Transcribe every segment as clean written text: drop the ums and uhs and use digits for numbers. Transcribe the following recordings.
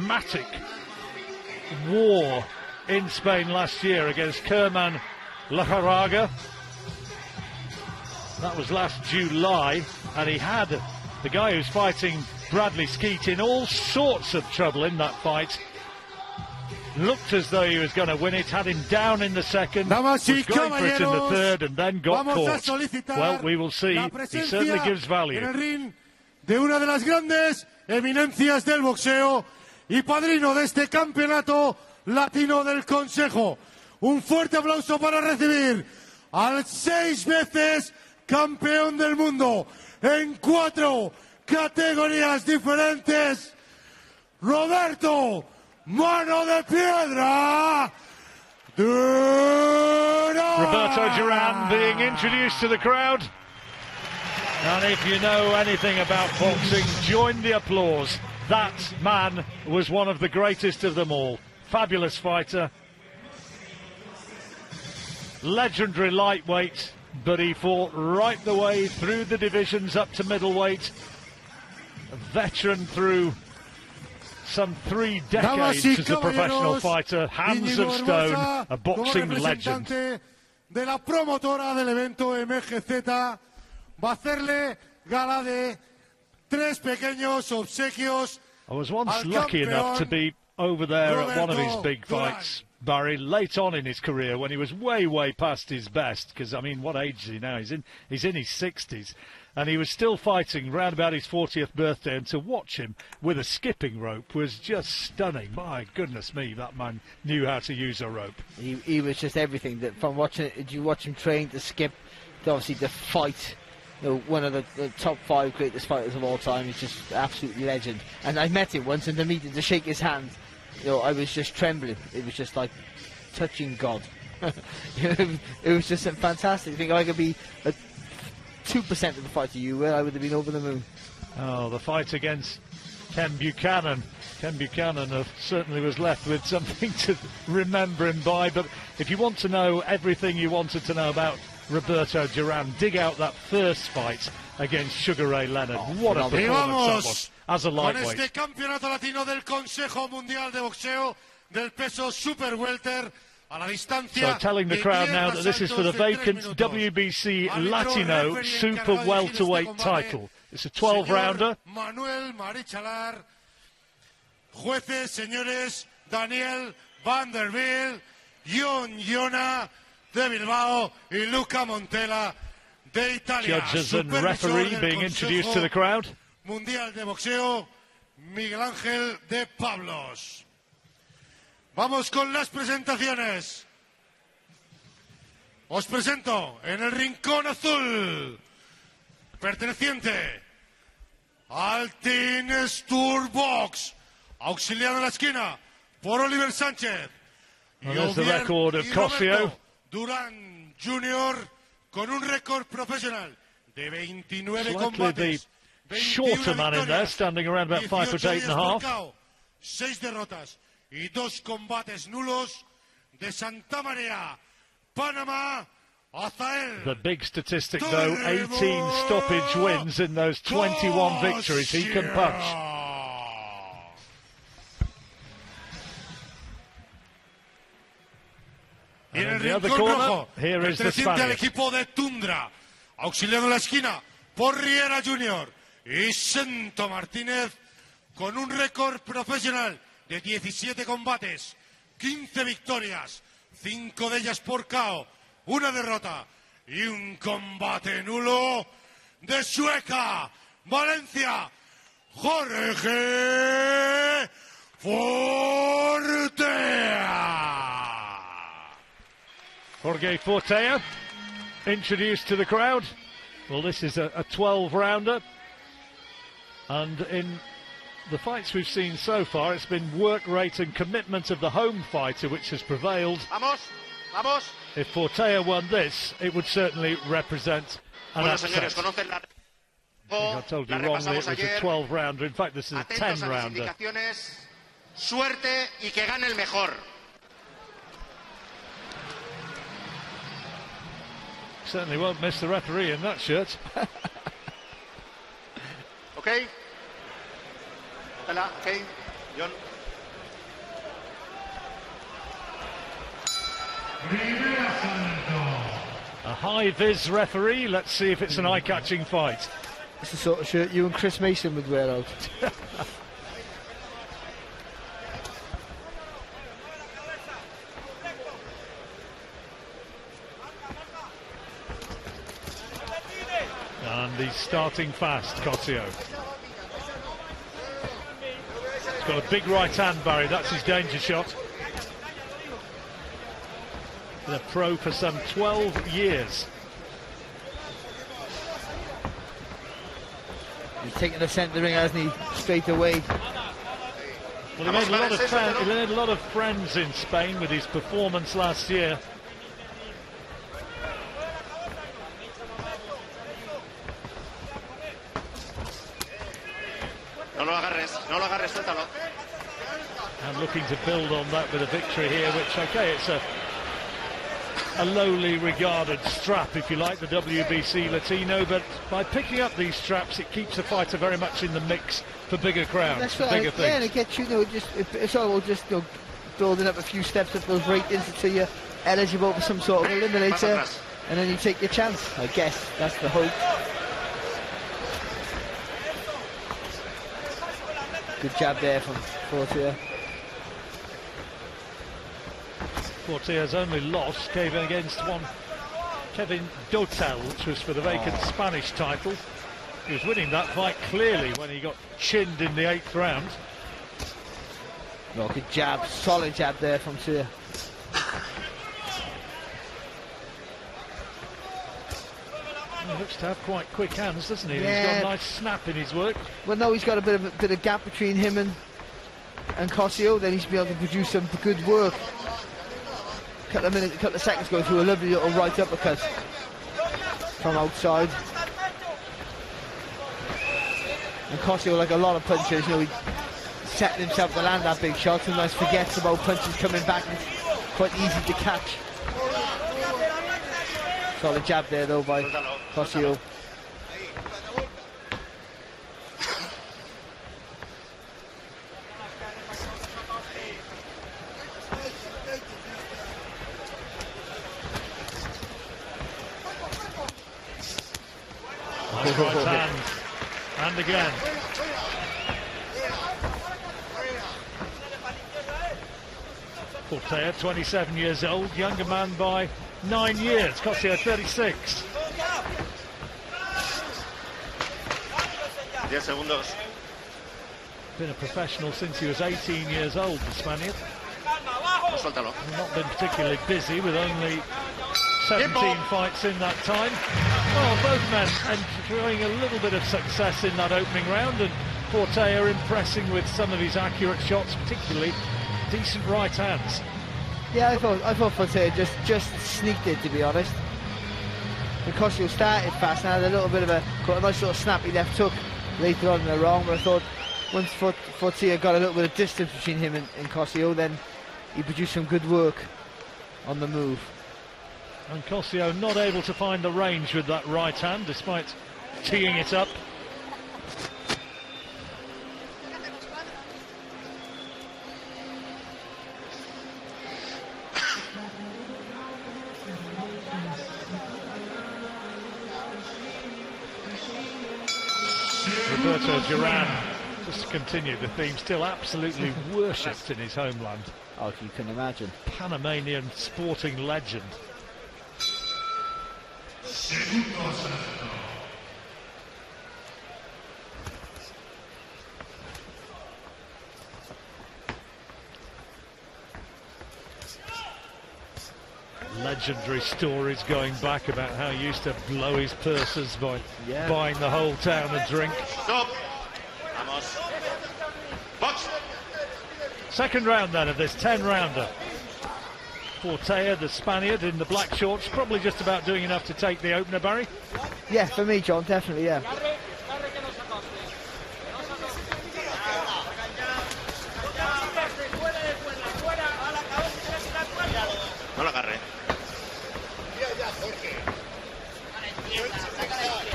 dramatic war in Spain last year against Kerman Lajaraga. That was last July, and he had the guy who's fighting Bradley Skeet in all sorts of trouble in that fight. Looked as though he was going to win it, had him down in the second, was going for it in the third, and then got caught. Well, we will see. He certainly gives value. De una de las grandes eminencias del boxeo y padrino de este campeonato latino del Consejo. Un fuerte aplauso para recibir al 6 veces campeón del mundo en 4 categorías diferentes, Roberto Mano de Piedra Duran. Roberto Duran being introduced to the crowd. And if you know anything about boxing, join the applause. That man was one of the greatest of them all. Fabulous fighter. Legendary lightweight, but he fought right the way through the divisions up to middleweight. A veteran through some 3 decades as a professional fighter. Hands of stone, a boxing legend. De la promotora del evento MGZ va a hacerle gala de 3 pequeños obsequios. I was once lucky enough to be over there at one of his big fights, Barry, late on in his career when he was way past his best, because I mean, what age is he now? He's in his 60s, and he was still fighting round about his 40th birthday, and to watch him with a skipping rope was just stunning. My goodness me, that man knew how to use a rope. He was just everything. That from watching it, did you watch him train to skip, to obviously the fight? You know, one of the top 5 greatest fighters of all time. He's just absolute legend. And I met him once in the meeting to shake his hand. You know, I was just trembling. It was just like touching God. It was just a fantastic thing. I could be 2% of the fighter you were, I would have been over the moon. Oh, the fight against Ken Buchanan. Ken Buchanan certainly was left with something to remember him by. But if you want to know everything you wanted to know about Roberto Duran, dig out that first fight against Sugar Ray Leonard. What a performance that was as a lightweight. Con este Campeonato Latino del Consejo Mundial de Boxeo del peso superwelter a la distancia. So telling the crowd now that this is for the vacant WBC Latino super welterweight title. It's a 12-rounder. Manuel Marichalar. Jueces, señores, Daniel Vanderbilt, Iona de Bilbao y Luca Montella de Italia. Judges and referee being introduced to the crowd. Mundial de Boxeo, Miguel Ángel de Pablos. Vamos con las presentaciones. Os presento en el rincón azul, perteneciente al Team Tour Box, auxiliado en la esquina por Oliver Sánchez. Well, there's the record of Cosio. Duran Jr. con un récord profesional de 29 Slightly combates. the shorter man in there, standing around about 5'8.5". 6 derrotas y 2 combates nulos de Santa María, Panamá, Azael. The big statistic, though, 18 stoppage wins in those 21 victories. He can punch. Y en el the other rincón corner, rojo, here is the perteneciente al Spaniard. equipo de Tundra, auxiliando en la esquina por Riera Jr. y Sento Martínez, con un récord profesional de 17 combates, 15 victorias, 5 de ellas por KO, 1 derrota y un combate nulo, de Sueca, Valencia, Jorge Fortea. Jorge Fortea, introduced to the crowd. Well, this is a 12-rounder. And in the fights we've seen so far, it's been work rate and commitment of the home fighter which has prevailed. Vamos, vamos. If Fortea won this, it would certainly represent an upset. Señores, conocen la... I told you wrongly, it was a 12-rounder. In fact, this is a 10-rounder. Suerte y que gane el mejor. Certainly won't miss the referee in that shirt. Okay. Hola, okay. John. A high-vis referee. Let's see if it's an eye-catching fight. It's the sort of shirt you and Chris Mason would wear out. And he's starting fast, Cosio. He's got a big right hand, Barry. That's his danger shot. Been a pro for some 12 years. He's taking the centre of the ring, hasn't he? Straight away. Well, he made a lot of friends in Spain with his performance last year. No lo agarres, suéltalo. And looking to build on that with a victory here, which, okay, it's a lowly regarded strap, if you like, the WBC Latino, but by picking up these straps, it keeps the fighter very much in the mix for bigger crowds, That's for right. bigger things. Yeah, and it gets you, it's all just building up a few steps up those ratings until you're eligible for some sort of eliminator, and then you take your chance. I guess that's the hope. Good jab there from Fortea. Fortea's only loss came against one Kevin Dotel, which was for the vacant Spanish title. He was winning that fight clearly when he got chinned in the 8th round. No, good jab, solid jab there from Fortea. He looks to have quite quick hands, doesn't he? Yeah. He's got a nice snap in his work. Well, no, he's got a bit of gap between him and Cosio. Then he's be able to produce some good work. Couple of seconds go through a lovely little right uppercut from outside. And Cosio, like a lot of punchers, he's setting himself to land that big shot. Sometimes forgets about punches coming back. And it's quite easy to catch. Solid jab there though by Cosio. Nice right hand. And again. Fortea, 27 years old, younger man by 9 years. Cosio, 36. 10 segundos. Been a professional since he was 18 years old, the Spaniard. Suéltalo. Not been particularly busy, with only 17 fights in that time. Well, both men enjoying a little bit of success in that opening round, and Fortea impressing with some of his accurate shots, particularly decent right hands. Yeah, I thought Fortea just sneaked it, to be honest. Because he started fast and had a little bit of a nice sort of snappy left hook later on in the round, but I thought once Fortea got a little bit of distance between him and Cosio, then he produced some good work on the move. And Cosio not able to find the range with that right hand, despite teeing it up. Roberto Duran, just to continue the theme, still absolutely worshipped in his homeland. Oh, you can imagine. Panamanian sporting legend. Legendary stories going back about how he used to blow his purses by buying the whole town a drink. Stop. Vamos. Box. Second round then of this 10-rounder. Fortea, the Spaniard in the black shorts, probably just about doing enough to take the opener, Barry. Yeah, for me, John, definitely, yeah. No lo agarre.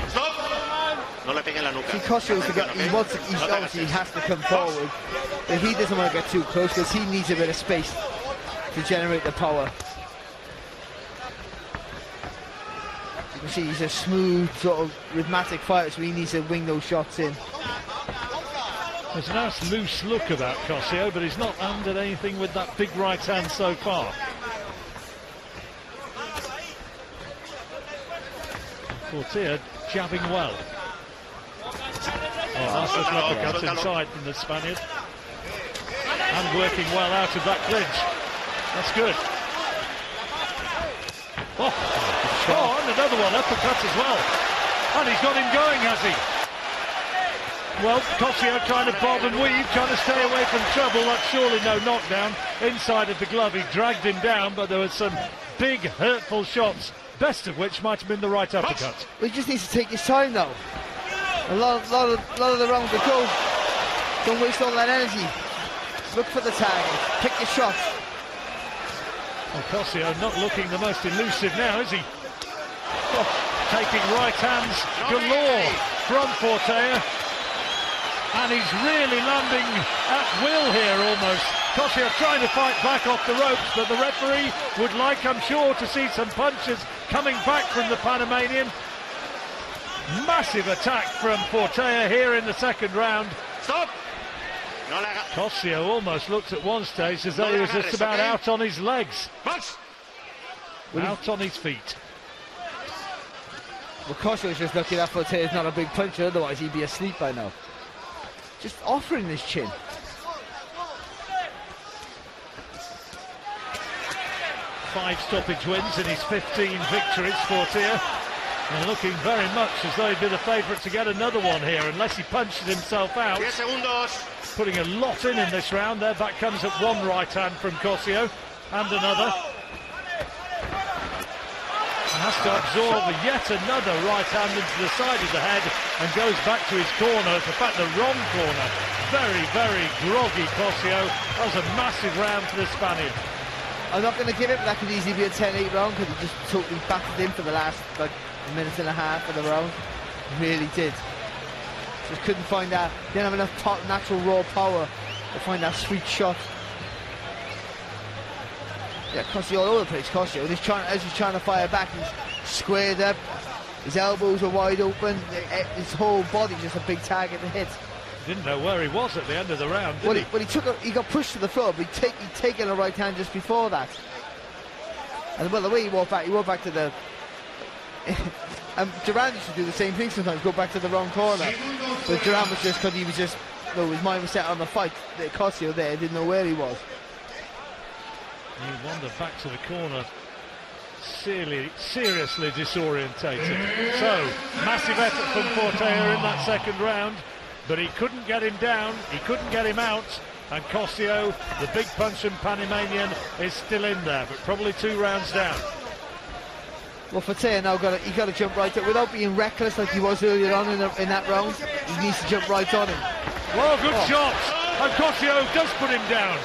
Stop. No le pegue en la nuca. Cosio, he has to come forward, but he doesn't want to get too close because he needs a bit of space to generate the power. You see, he's a smooth, sort of rhythmic fighter, so he needs to wing those shots in. There's a nice loose look about Cosio, but he's not landed anything with that big right hand so far. Fortea jabbing well. Oh, nice little uppercut inside from the Spaniard. And working well out of that clinch. That's good. Oh, and another one, uppercut as well. And he's got him going, has he? Well, Cosio trying to bob and weave, trying to stay away from trouble. That's surely no knockdown. Inside of the glove, he dragged him down, but there were some big, hurtful shots, best of which might have been the right uppercut. Well, he just needs to take his time, though. A lot of the rounds to go. Don't waste all that energy. Look for the target. Pick your shots. Well, Cosio not looking the most elusive now, is he? Oh, taking right hands galore from Fortea. And he's really landing at will here almost. Cosio trying to fight back off the ropes, but the referee would like, I'm sure, to see some punches coming back from the Panamanian. Massive attack from Fortea here in the second round. Stop! Cosio almost looked at one stage as though he was just about out on his legs. Out on his feet. Well, Cosio's just lucky that Fortea's not a big puncher, otherwise he'd be asleep by now. Just offering his chin. Five stoppage wins in his 15 victories, Fortea. And looking very much as though he'd be the favourite to get another one here, unless he punches himself out. Putting a lot in this round. There, back comes at one right hand from Cosio, and another. And has to absorb yet another right hand into the side of the head, and goes back to his corner. In fact, the wrong corner. Very, very groggy Cosio. That was a massive round for the Spaniard. I'm not going to give it, but that could easily be a 10-8 round, because he just totally battered him for the last minute and a half of the round. Really did. Just couldn't find that. Didn't have enough natural raw power to find that sweet shot. Yeah, Cosio all over the place. Cosio, as he's trying to fire back, he's squared up. His elbows are wide open. His whole body's just a big target to hit. Didn't know where he was at the end of the round, did he? Well, he got pushed to the floor, but he'd taken a right hand just before that. And well, the way he walked back to the. And Duran used to do the same thing sometimes, go back to the wrong corner. But Duran was just, because he was just, his mind was set on the fight. Cosio there didn't know where he was. He wandered back to the corner, seriously disorientated. So, massive effort from Fortea in that second round, but he couldn't get him down, he couldn't get him out, and Cosio, the big punch and Panamanian, is still in there, but probably 2 rounds down. Well, Fortea now got to jump right up without being reckless like he was earlier on in that round. He needs to jump right on him. Well, good shot, and Cosio does put him down.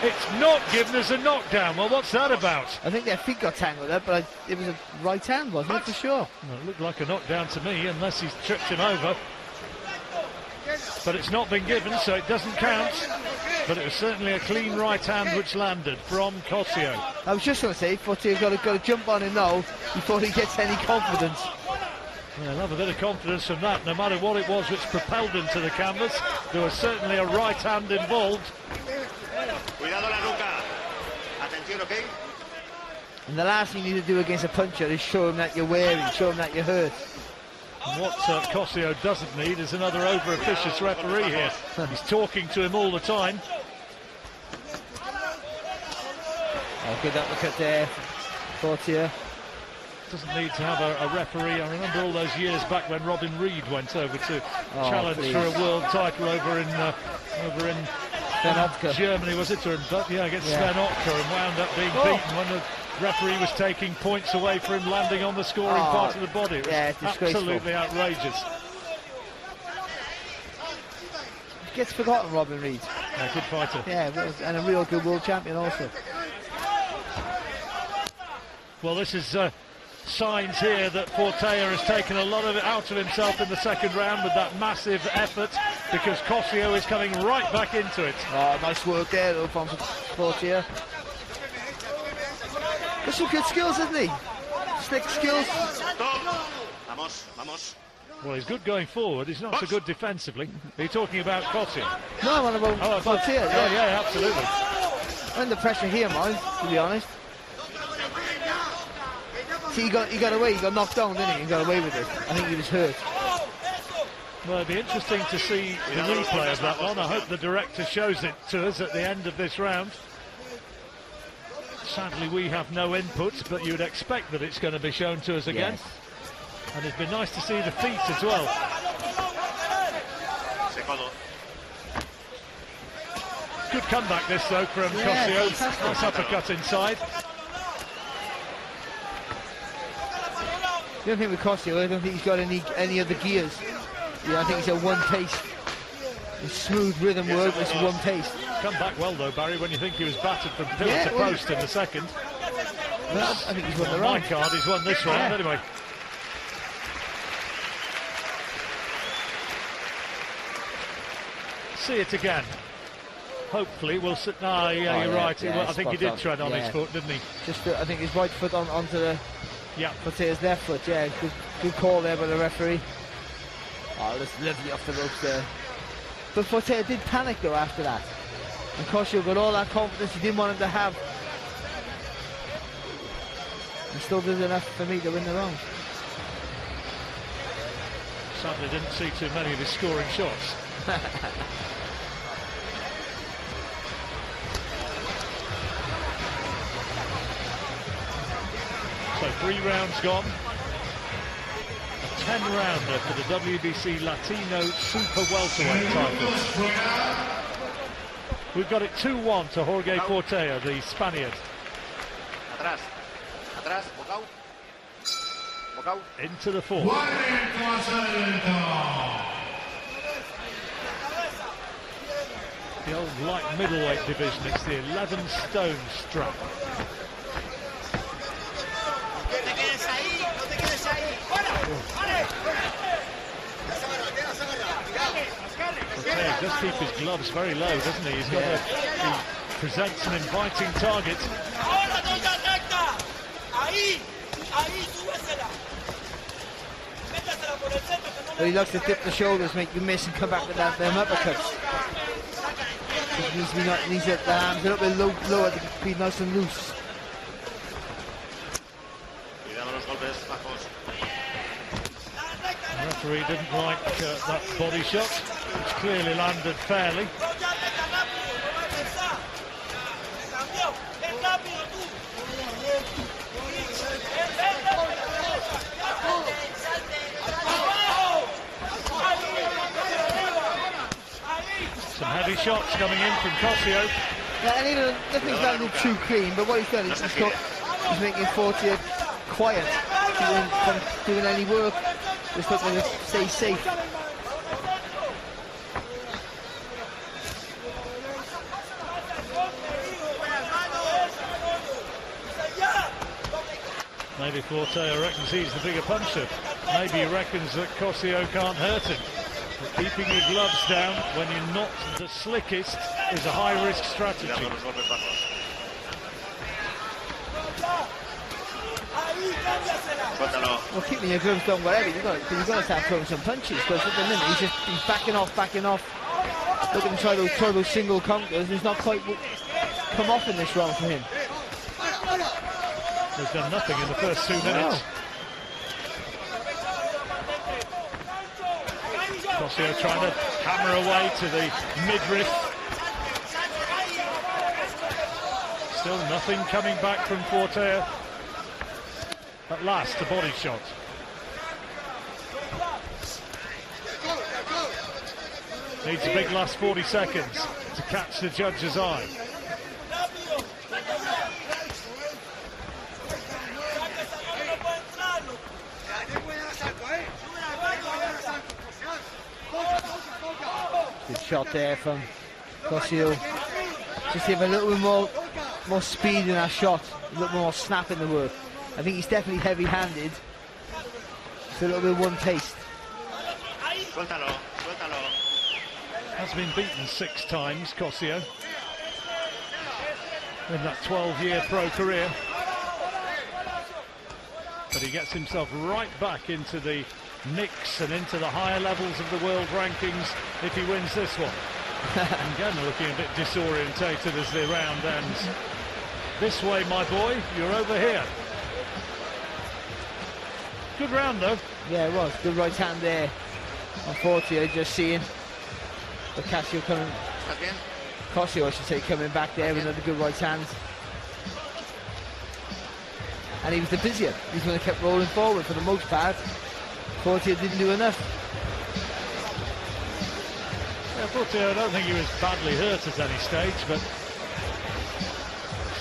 It's not given as a knockdown. Well, what's that about? I think their feet got tangled up, but it was a right hand, wasn't it, for sure? Well, it looked like a knockdown to me, unless he's tripped him over. But it's not been given, so it doesn't count. But it was certainly a clean right hand which landed from Cosio. I was just going to say, Fortea's got to jump on him now before he gets any confidence. Well, I'll have a bit of confidence from that, no matter what it was which propelled him to the canvas. There was certainly a right hand involved. Cuidado la nuca. Atención, okay? And the last thing you need to do against a puncher is show him that you're wary, show him that you're hurt. And what Cosio doesn't need is another over-officious referee here. He's talking to him all the time. Oh, good uppercut there, Fortea. Doesn't need to have a referee. I remember all those years back when Robin Reed went over to challenge for a world title over in Germany, was it? Against Sven Otka, and wound up being beaten when the referee was taking points away for him landing on the scoring part of the body. It was absolutely outrageous. He gets forgotten, Robin Reed. Yeah, good fighter. Yeah, and a real good world champion also. Well, this is signs here that Fortea has taken a lot of it out of himself in the second round with that massive effort, because Cosio is coming right back into it. Oh, nice work there though from Fortea. Got some good skills, hasn't he? flick skills. Vamos, vamos. Well, he's good going forward. He's not so good defensively. Are you talking about Cosio? No, I'm on about Fortea. Yeah, absolutely. Under pressure here, man, to be honest. See, he got away. He got knocked down, didn't he? He got away with it. I think he was hurt. Well, it'd be interesting to see the replay of that one. I hope the director shows it to us at the end of this round. Sadly, we have no inputs, but you'd expect that it's going to be shown to us again. Yes. And it'd be nice to see the feet as well. Good comeback this though from Cosio. Nice uppercut inside. The only thing with Cosio, I don't think he's got any other gears. Yeah, I think he's a one taste. It's smooth rhythm work, it's one taste. Come back well though, Barry, when you think he was battered from pillar to post in the second. Well, I think he's won the my round. card, he's won this round anyway. See it again. Hopefully we'll sit. You're right. I think he did tread on his foot, didn't he? Just, I think his right foot onto the. Yeah. Fortea's left foot. Yeah, good call there by the referee. Oh, that's lovely off the ropes there. But Fortea did panic though after that, and Cosio got all that confidence he didn't want him to have. He still did enough for me to win the round. Sadly, didn't see too many of his scoring shots. So 3 rounds gone. A 10-rounder for the WBC Latino Super Welterweight title. We've got it 2-1 to Jorge Fortea, the Spaniard. Atrás, atrás, bocao. Bocao. Into the fourth. The old light middleweight division, it's the 11-stone strap. He does keep his gloves very low, doesn't he? He presents an inviting target. But he likes to dip the shoulders, make you miss and come back with them uppercuts. He needs the arms a little bit lower to be nice and loose. The referee didn't like that body shot, which clearly landed fairly. Some heavy shots coming in from Cosio. Yeah, and nothing's landed too clean, but what he's done is he's making Fortea quiet from doing any work. Just looking to stay safe. Maybe Fortea reckons he's the bigger puncher. Maybe he reckons that Cosio can't hurt him. But keeping your gloves down when you're not the slickest is a high-risk strategy. Well, keeping your gloves down wherever you've got to start throwing some punches, because at the minute he's backing off, looking to try those single counters. He's not quite come off in this round for him. He's done nothing in the first 2 minutes. Cosio trying to hammer away to the midriff. Still nothing coming back from Fortea. At last, a body shot. Needs a big last 40 seconds to catch the judge's eye. Good shot there from Cosio. Just give a little bit more speed in that shot, a little more snap in the work. I think he's definitely heavy-handed. It's a little bit one taste. Has been beaten 6 times, Cosio, in that 12-year pro career. but he gets himself right back into the mix and into the higher levels of the world rankings if he wins this one. Again, looking a bit disorientated as the round ends. This way, my boy, you're over here. Good round, though. Yeah, it was. Good right hand there. Unfortunately, just seeing the Cosio coming. Cosio, I should say, coming back there with another good right hand. And he was the busier. He was the one that kept rolling forward for the most part. Fortea didn't do enough. Yeah, Fortea, I don't think he was badly hurt at any stage, but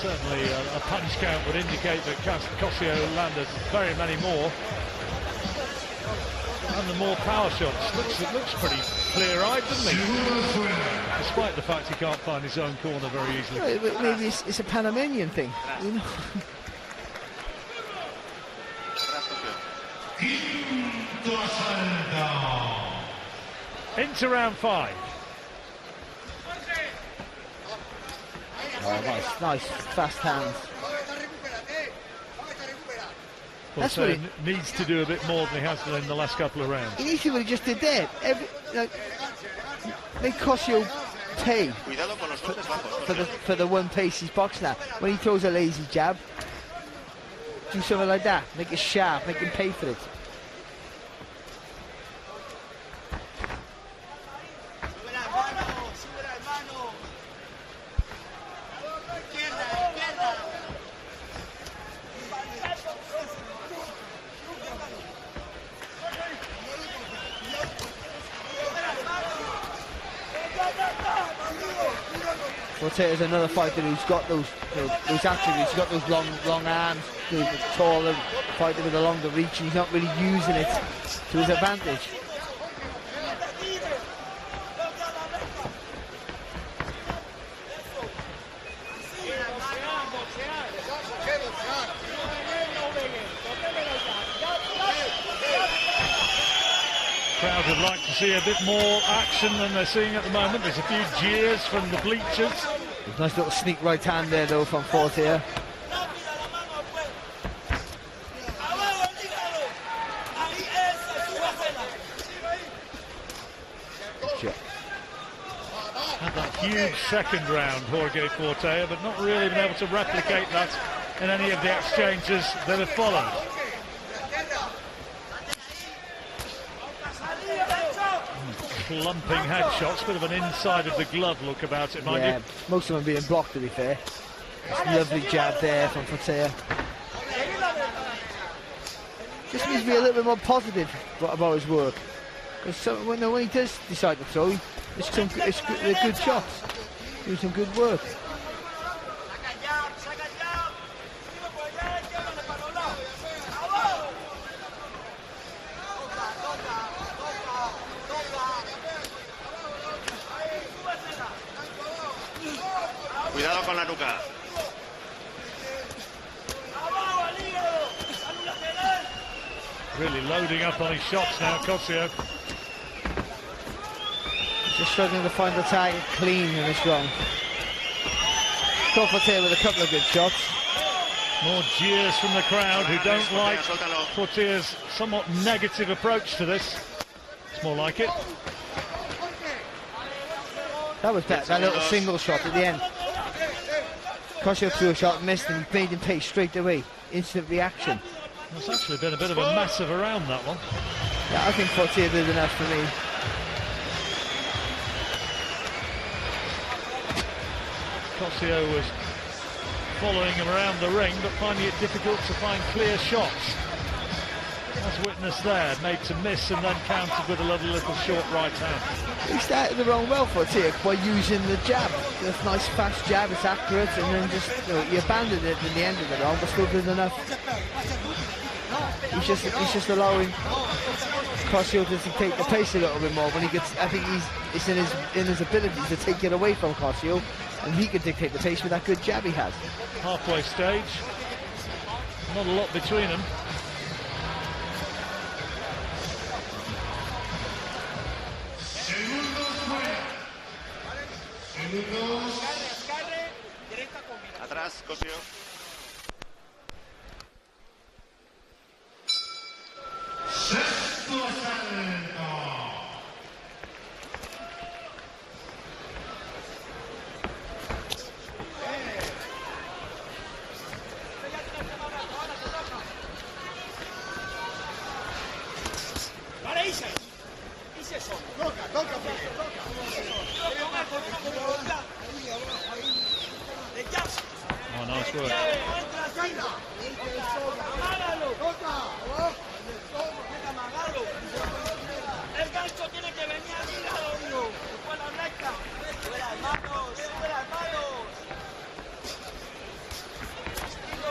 certainly a punch count would indicate that Cosio landed very many more. And the more power shots. It looks pretty clear-eyed, doesn't he? Despite the fact he can't find his own corner very easily. Well, maybe it's a Panamanian thing, you know. Into round 5. Oh, nice, fast hands. That's what he needs to do a bit more than he has done in the last couple of rounds. He needs to do what he just did there. Make Cosio pay for the one pace he's boxing at. When he throws a lazy jab, do something like that. Make it sharp, make him pay for it. Fortea is another fighter who's got those attributes. He's got those long arms, the taller fighter with a longer reach, and he's not really using it to his advantage. Crowd would like to see a bit more action than they're seeing at the moment. There's a few jeers from the bleachers. Nice little sneak right hand there though from Fortea. Had that huge second round, Jorge Fortea, but not really been able to replicate that in any of the exchanges that have followed. Clumping headshots, bit of an inside of the glove look about it, mind you. Most of them being blocked, to be fair. Lovely jab there from Fortea. Just needs to be a little bit more positive about his work. Because when he does decide to throw, they're good shots. Doing some good work. Cuidado con la nuca. Really loading up on his shots now, Cosio. Just struggling to find the target clean in this round. Fortea with a couple of good shots. More jeers from the crowd who don't like Fortea's somewhat negative approach to this. It's more like it. That was better, that little single shot at the end. Cosio threw a shot, missed, and made him pay straight away. Instant reaction. There's actually been a bit of a mess of around that one. Yeah, I think Fortea did enough for me. Cosio was following him around the ring, but finding it difficult to find clear shots. As witnessed there, made to miss and then countered with a lovely little short right hand. He started the round well, Fortea, by using the jab. This nice fast jab, it's accurate, and then just he abandoned it in the end of the round, but still good enough. He's just allowing Cosio to take the pace a little bit more. When he gets, I think it's in his ability to take it away from Cosio, and he can dictate the pace with that good jab he has. Halfway stage, not a lot between them. Atrás, Cosio. Nice work.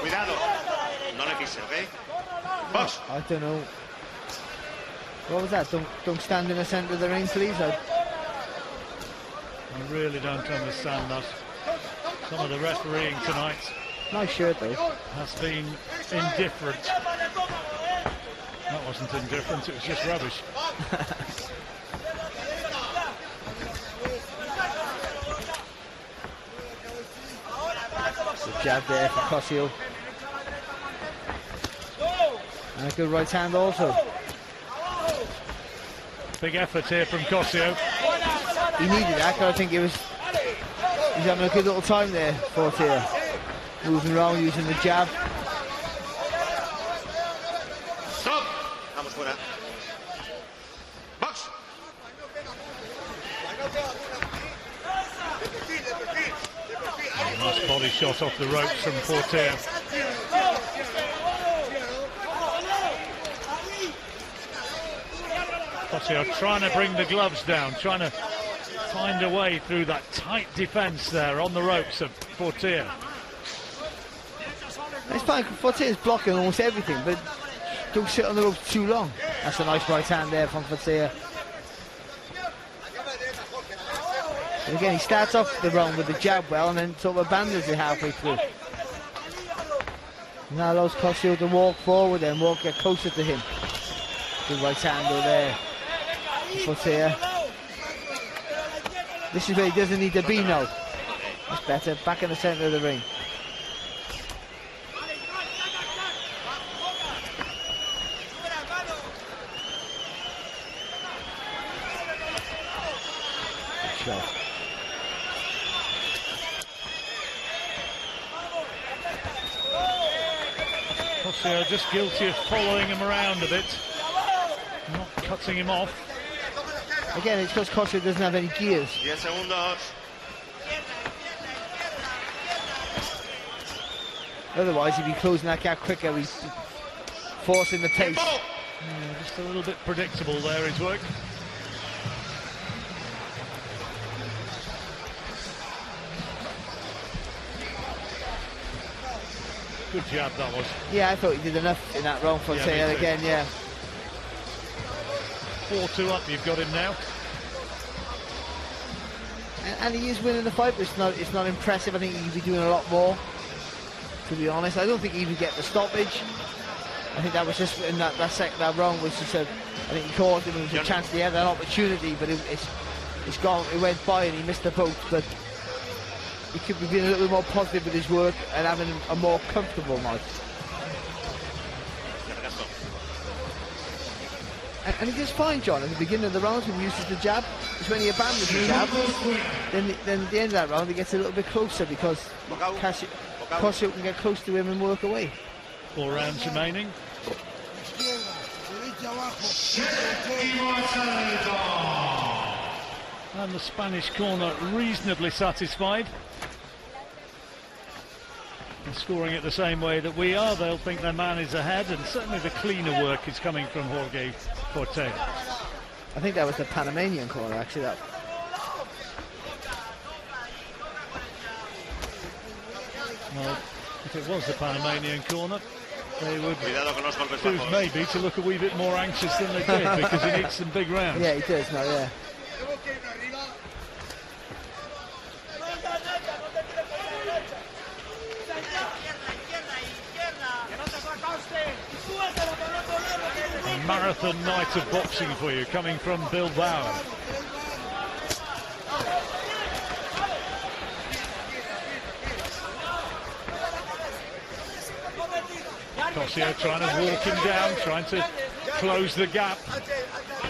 Cuidado. No le pise, ¿ok? Box. I don't know. What was that? Don't stand in the centre of the ring, please. I really don't understand that. Some of the refereeing tonight Nice shirt though. has been indifferent. That wasn't indifferent, it was just rubbish. Good jab there for Cosio. And a good right hand also. Big effort here from Cosio. He needed that, 'cause I think he's having a good little time there, Fortea. Moving around, using the jab. Stop. Vamos fuera. Box. Nice body shot off the ropes from Fortea. Cosio trying to bring the gloves down, trying to find a way through that tight defence there on the ropes of Fortea. It's fine, Fortea's blocking almost everything, but don't sit on the ropes too long. That's a nice right hand there from Fortea. And again, he starts off the round with the jab well and then sort of abandons it halfway through. Now allows Cosio to walk forward and get closer to him. Good right hander there. Fortea. This is where he doesn't need to be now. That's better. Back in the centre of the ring. Good shot. Cosio just guilty of following him around a bit, not cutting him off. Again, it's because Cosio doesn't have any gears. 10 segundos. Otherwise, he'd be closing that gap quicker. He's forcing the pace. Yeah, just a little bit predictable there, his work. Good jab that was. Yeah, I thought he did enough in that round for Yeah, Azael me too. again, yeah. 4-2 up, you've got him now. And he is winning the fight, but it's not impressive. I think he'd be doing a lot more, to be honest. I don't think he would get the stoppage. I think that was just in that round, which he said, I think he caught him, it was a chance, he had an opportunity, but it's gone, it went by and he missed the boat. But he could be being a little bit more positive with his work and having a more comfortable night. And he does fine, John, at the beginning of the round when he uses the jab. It's when he abandons the jab, then at the end of that round he gets a little bit closer because Cosio can get close to him and work away. 4 rounds remaining. And the Spanish corner reasonably satisfied. And scoring it the same way that we are, they'll think their man is ahead, and certainly the cleaner work is coming from Jorge Fortea. I think that was the Panamanian corner, actually. That. Well, if it was the Panamanian corner, they would Cuidado con los golpes choose bajos. maybe to look a wee bit more anxious than they did, because he needs some big rounds. Yeah, he does now, yeah. A marathon night of boxing for you, coming from Bilbao. Cosio trying to walk him down, trying to close the gap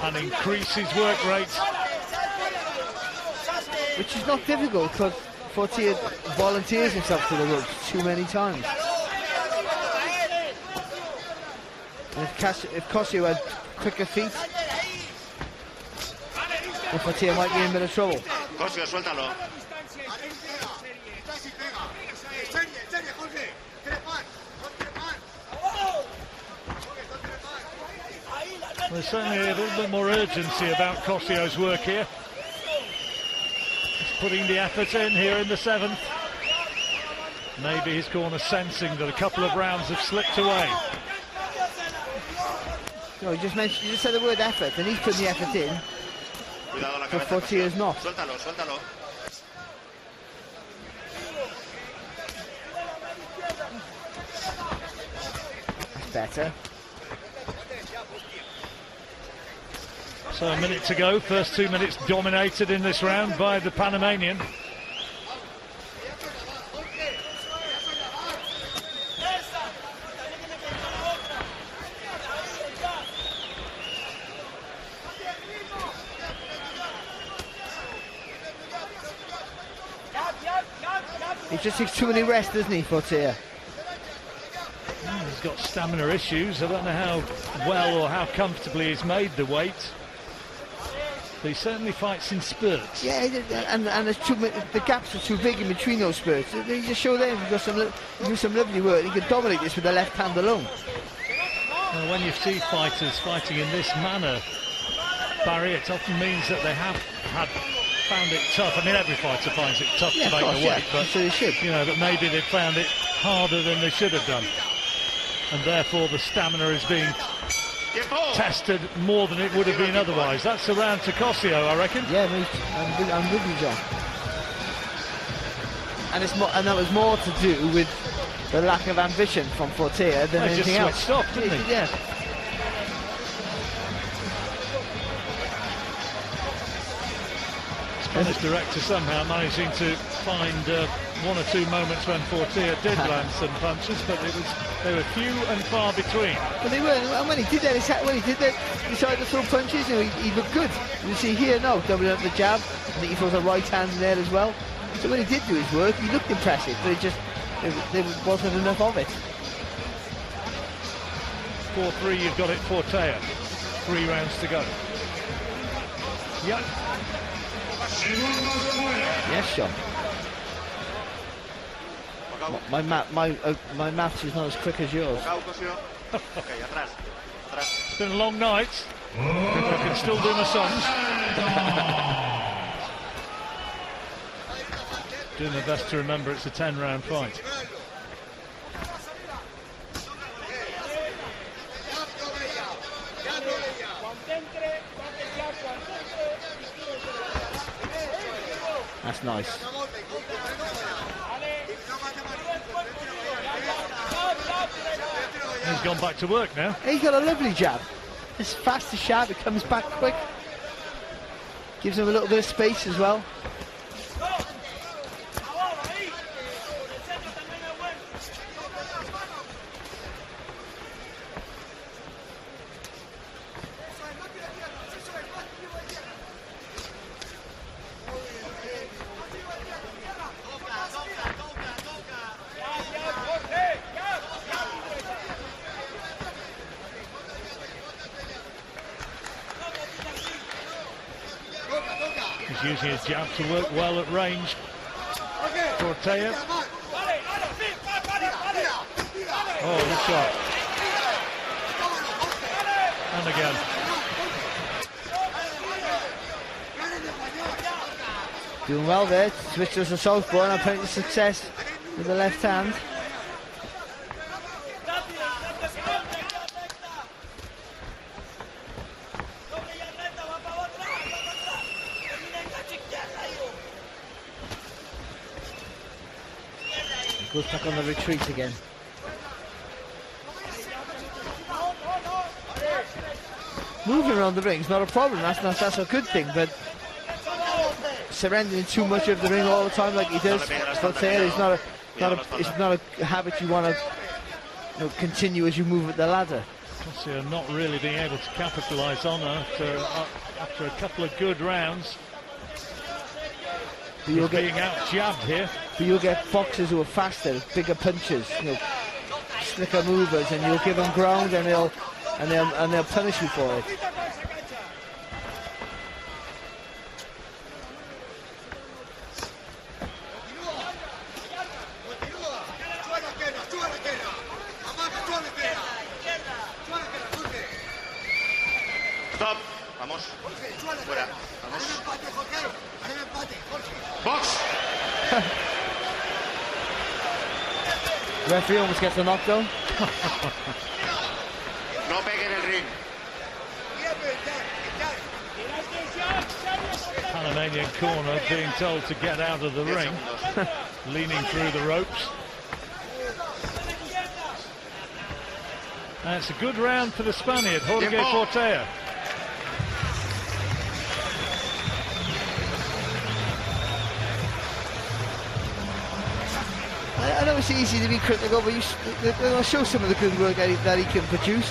and increase his work rate. Which is not difficult because Fortea volunteers himself to the ropes too many times. And if Cosio had quicker feet, then Fortea might be in a bit of trouble. Cosio, suéltalo. there's certainly a little bit more urgency about Cosio's work here. He's putting the effort in here in the 7th. Maybe his corner sensing that a couple of rounds have slipped away. No, you just said the word effort, and he's putting the effort in. But Fortea's not. Suéltalo, suéltalo. That's better. So a minute to go. First 2 minutes dominated in this round by the Panamanian. He just takes too many rests, doesn't he, Fortea? He's got stamina issues. I don't know how well or how comfortably he's made the weight. But he certainly fights in spurts. Yeah, and there's the gaps are too big in between those spurts. They just show there he's got some lovely work. He can dominate this with the left hand alone. Well, when you see fighters fighting in this manner, Barry, it often means that they have found it tough. I mean, every fighter finds it tough to make the weight, but so they should. You know, but maybe they found it harder than they should have done, and therefore the stamina is being tested more than it would have been otherwise. That's a round to Cosio, I reckon. Yeah, I'm with you, John. And that was more to do with the lack of ambition from Fortea than anything else. Just switched off, didn't he? Yeah. Spanish director somehow managing to find 1 or 2 moments when Fortea did land some punches, but they were few and far between. But they were, and when he did that, he started to throw punches. You know, he looked good. You see here, no, doubling up the jab. I think he throws a right hand in there as well. So when he did do his work, he looked impressive, but there wasn't enough of it. 4-3, you've got it, Fortea. 3 rounds to go. Yep. Yes, John. My maths is not as quick as yours. It's been a long night. I can still do my songs. Doing my best to remember it's a 10-round fight. That's nice. He's gone back to work now. He's got a lovely jab. It's fast as sharp, it comes back quick. Gives him a little bit of space as well. He's using his jab to work well at range. Fortea. Oh, good shot. And again. Doing well there. Switched to the southpaw and apparently success with the left hand. Goes back on the retreat again. Moving around the ring is not a problem. That's a good thing. But surrendering too much of the ring all the time like he does, Fortea, is not a habit you want to continue as you move up the ladder. Cosio not really being able to capitalise on after a couple of good rounds. He's being out-jabbed here. But you'll get boxers who are faster, bigger punches, slicker movers, and you'll give them ground, and they'll punish you for it. Stop. Vamos. Fuera. Vamos. Box. Referee almost gets a knockdown. No pegue en el ring. Panamanian corner being told to get out of the ring, leaning through the ropes. And it's a good round for the Spaniard, Jorge Fortea. I know it's easy to be critical, but they'll show some of the good work that he can produce.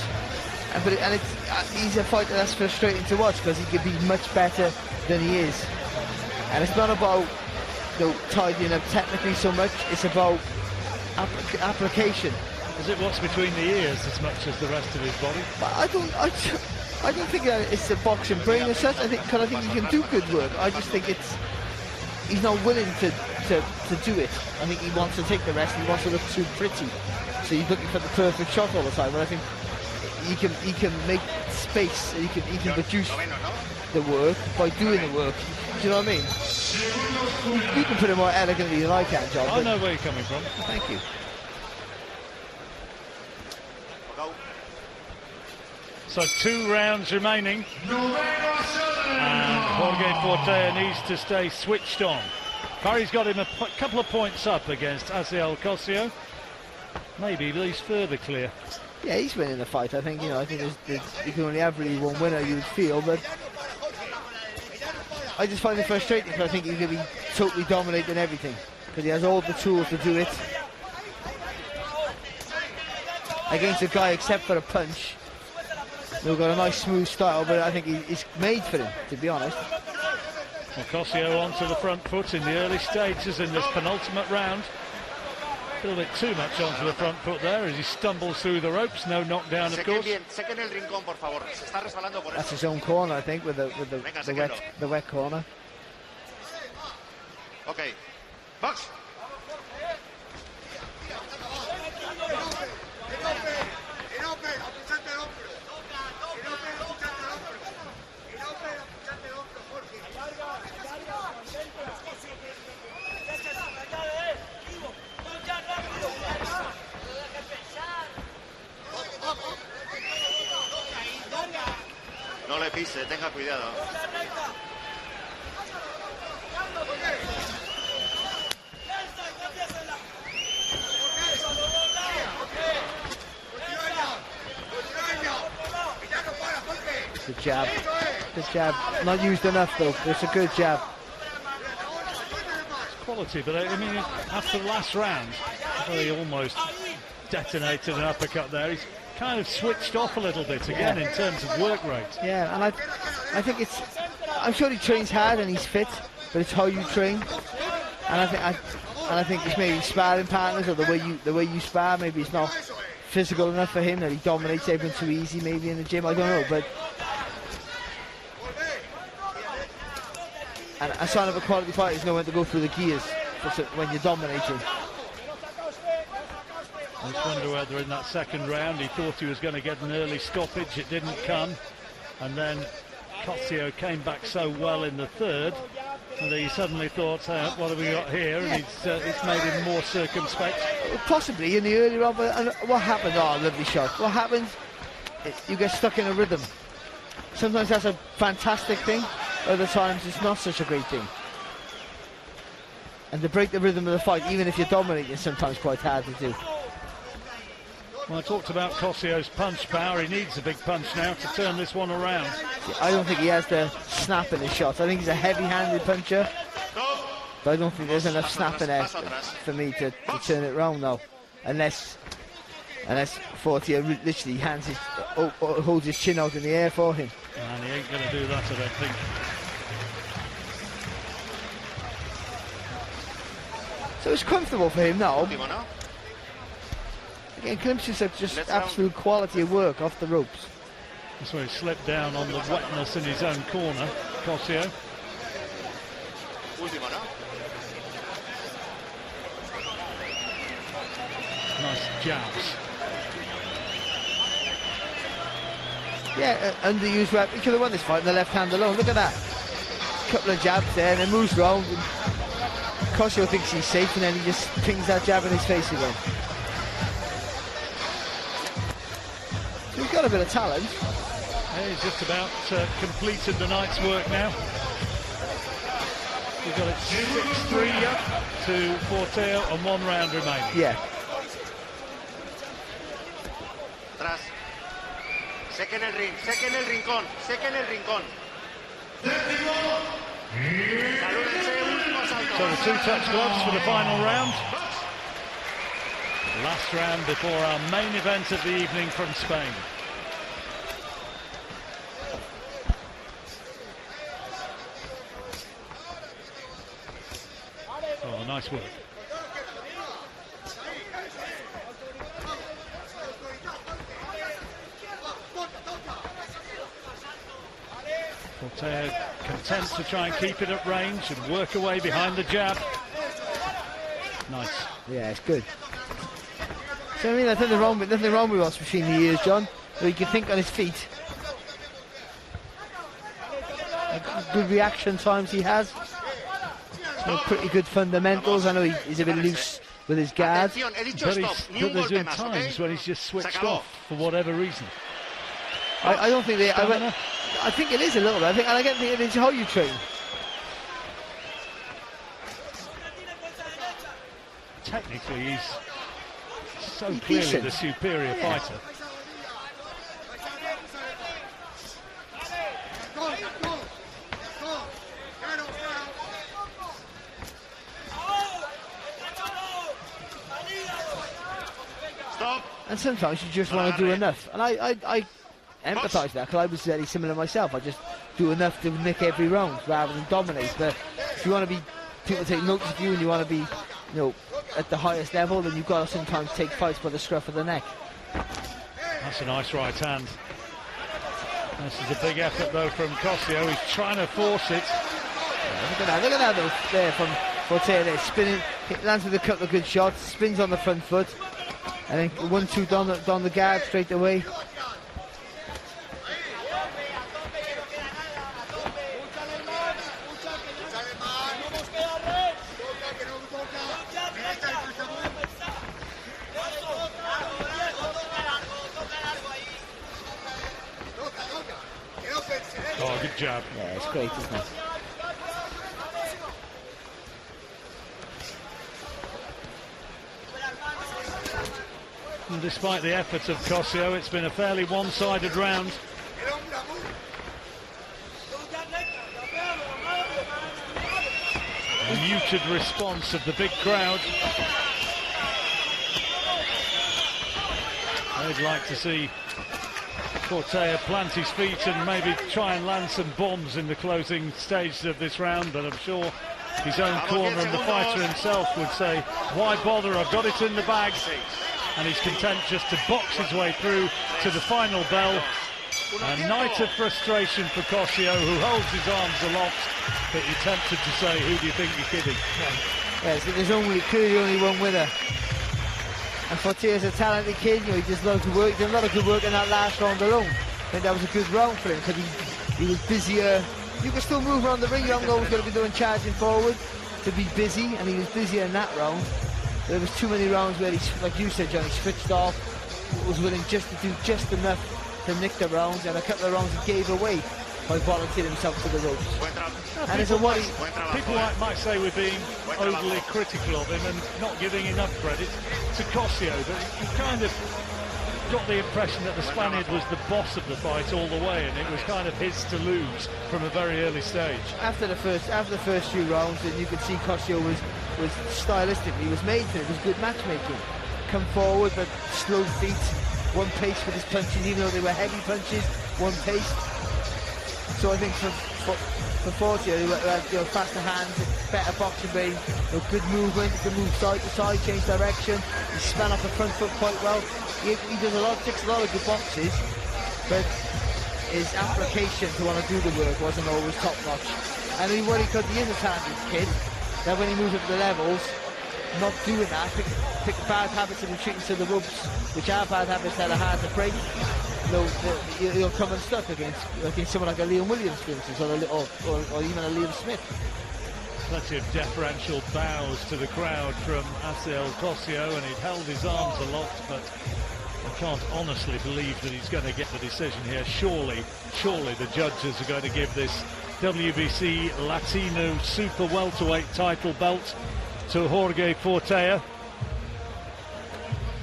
He's a fighter that's frustrating to watch because he could be much better than he is. And it's not about tidying up technically so much, it's about application. Is it what's between the ears as much as the rest of his body? But I don't think that it's a boxing brain as such. I think he can do good work. I just think he's not willing to do it. I think he wants to take the rest. He wants to look too pretty, so he's looking for the perfect shot all the time. But I think he can make space. He can produce the work by doing the work. Do you know what I mean? You can put it more elegantly than I can, John. I know where you're coming from. Thank you. So 2 rounds remaining, and Jorge Fortea needs to stay switched on. Barry's got him a couple of points up against Azael Cosio. Maybe, but he's further clear. Yeah, he's winning the fight. I think I think you can only have really one winner, you would feel, but I just find it frustrating because I think he could be totally dominating everything because he has all the tools to do it against a guy except for a punch. They've got a nice smooth style, but I think he's made for him, to be honest. Well, Cosio onto the front foot in the early stages in this penultimate round. A little bit too much onto the front foot there as he stumbles through the ropes. No knockdown, of course. That's his own corner, I think, with the wet corner. Okay. Box. No le pise, tenga cuidado. Good jab. Good jab. Not used enough though. It's a good jab. It's quality, but I mean, after the last round, he almost detonated an uppercut there. He's kind of switched off a little bit again in terms of work rate. Yeah, and I think I'm sure he trains hard and he's fit, but it's how you train. And I think it's maybe sparring partners or the way you spar. Maybe it's not physical enough for him that he dominates everything too easy. Maybe in the gym, I don't know. But and a sign of a quality fighter is know when to go through the gears when you're dominating. I just wonder whether in that second round he thought he was going to get an early stoppage. It didn't come, and then Cosio came back so well in the third and he suddenly thought, what have we got here? And it's made him more circumspect. Possibly in the early round, but what happened? Oh, lovely shot. What happens? You get stuck in a rhythm. Sometimes that's a fantastic thing, other times it's not such a great thing. And to break the rhythm of the fight, even if you're dominating, is sometimes quite hard to do. Well, I talked about Cosio's punch power. He needs a big punch now to turn this one around. I don't think he has the snap in his shots. I think he's a heavy-handed puncher, but I don't think there's enough snap in there for me to turn it around now. Unless Fortea literally holds his chin out in the air for him. And he ain't going to do that, I don't think. So it's comfortable for him now. Again, glimpses of just absolute quality of work off the ropes. That's where he slipped down on the wetness in his own corner, Cosio. Nice jabs. Yeah, underused rep. He could have won this fight in the left hand alone. Look at that. Couple of jabs there, and then moves round. And Cosio thinks he's safe, and then he just pings that jab in his face again. So he's got a bit of talent. Yeah, he's just about completed the night's work now. We've got it 6-3 up to Fortea and 1 round remaining. Yeah. Atrás. Sequen el ring, sequen el rincón, sequen el rincón. Salúdense, último salto. So the 2-touch gloves for the final round. Last round before our main event of the evening from Spain. Oh, nice work. Fortea content to try and keep it at range and work away behind the jab. Nice. Yeah, it's good. So I mean, there's nothing wrong with us between the years, John. So he can think on his feet. Good reaction times he has. So pretty good fundamentals. I know he's a bit loose with his guard. But there's been times when he's just switched off for whatever reason. I don't think they. I think it is a little bit. I think it is how you train. Technically, he's so clearly decent. The superior fighter. Stop. And sometimes you just want to do enough. And I empathise that, because I was very similar myself. I just do enough to nick every round rather than dominate. But if you want to be, people take notice of you, and you want to be, at the highest level, then you've got to sometimes take fights by the scruff of the neck. That's a nice right hand. This is a big effort though from Cosio. He's trying to force it. Yeah, look at that though, there from Fortea there, spinning, lands with a couple of good shots, spins on the front foot, and then 1-2 down the guard straight away. Oh, good jab. Yeah, it's great, isn't it? And despite the efforts of Cosio, it's been a fairly one-sided round. A muted response of the big crowd. They'd like to see Fortea plant his feet and maybe try and land some bombs in the closing stage of this round, but I'm sure his own corner and the fighter himself would say, why bother, I've got it in the bag. And he's content just to box his way through to the final bell. A night of frustration for Cosio, who holds his arms aloft, but you're tempted to say, who do you think you're kidding? Yeah, so there's clearly only one winner. And Fortea's a talented kid, he just loves to work. He did a lot of good work in that last round alone. I think that was a good round for him, because he was busier. You can still move around the ring, you haven't always got to be doing charging forward to be busy, and he was busier in that round. There was too many rounds where he, like you said, John, he switched off, was willing just to do just enough to nick the rounds, and a couple of rounds he gave away by volunteering himself to the ropes. And it's a worry. People might say we're being overly critical of him and not giving enough credit to Cosio, but you kind of got the impression that the Spaniard was the boss of the fight all the way, and it was kind of his to lose from a very early stage. After the first few rounds, and you could see Cosio was stylistically was made for it. It was good matchmaking. Come forward, but slow feet, one pace for his punches, even though they were heavy punches, one pace. So I think for Fortea, who had faster hands, better boxing brain, good movement, he can move side to side, change direction. He span off the front foot quite well. He does ticks a lot of good boxes, but his application to want to do the work wasn't always top notch. And he is a talented kid, that when he moves up the levels, not doing that, pick bad habits of retreating to the ropes, which are bad habits that are hard to break. He'll come unstuck against someone like a Liam Williams, for instance, or even a Liam Smith. Plenty of deferential bows to the crowd from Azael Cosio, and he'd held his arms aloft, but I can't honestly believe that he's going to get the decision here. Surely the judges are going to give this WBC Latino super welterweight title belt to Jorge Fortea.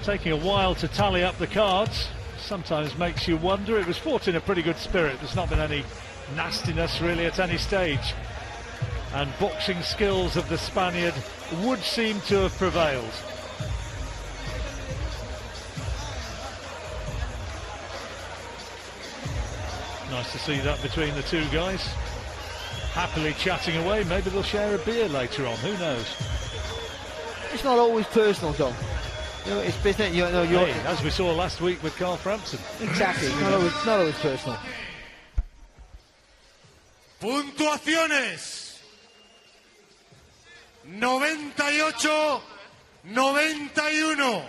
Taking a while to tally up the cards sometimes makes you wonder. It was fought in a pretty good spirit. There's not been any nastiness really at any stage, and boxing skills of the Spaniard would seem to have prevailed. Nice to see that between the two guys, happily chatting away. Maybe they'll share a beer later on, who knows. It's not always personal, John. You know, it's business. Hey, as we saw last week with Carl Frampton. Exactly, it's not always personal. Puntuaciones: 98, 91,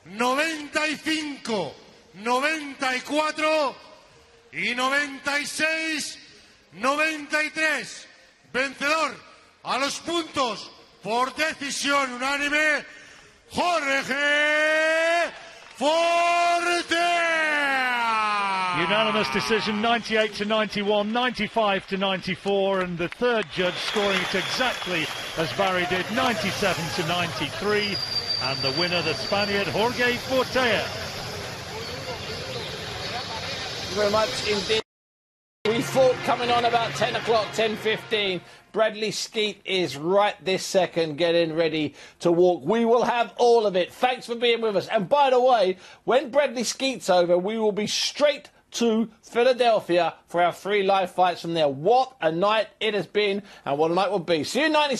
95, 94 y 96, 93. Vencedor a los puntos por decisión unánime, Jorge Fortea. Unanimous decision, 98 to 91, 95 to 94, and the third judge scoring it exactly as Barry did, 97 to 93, and the winner, the Spaniard Jorge Fortea. Thank you very much indeed. We fought coming on about 10 o'clock, 10:15. Bradley Skeet is right this second getting ready to walk. We will have all of it. Thanks for being with us. And by the way, when Bradley Skeet's over, we will be straight to Philadelphia for our 3 live fights from there. What a night it has been, and what a night will be. See you in 90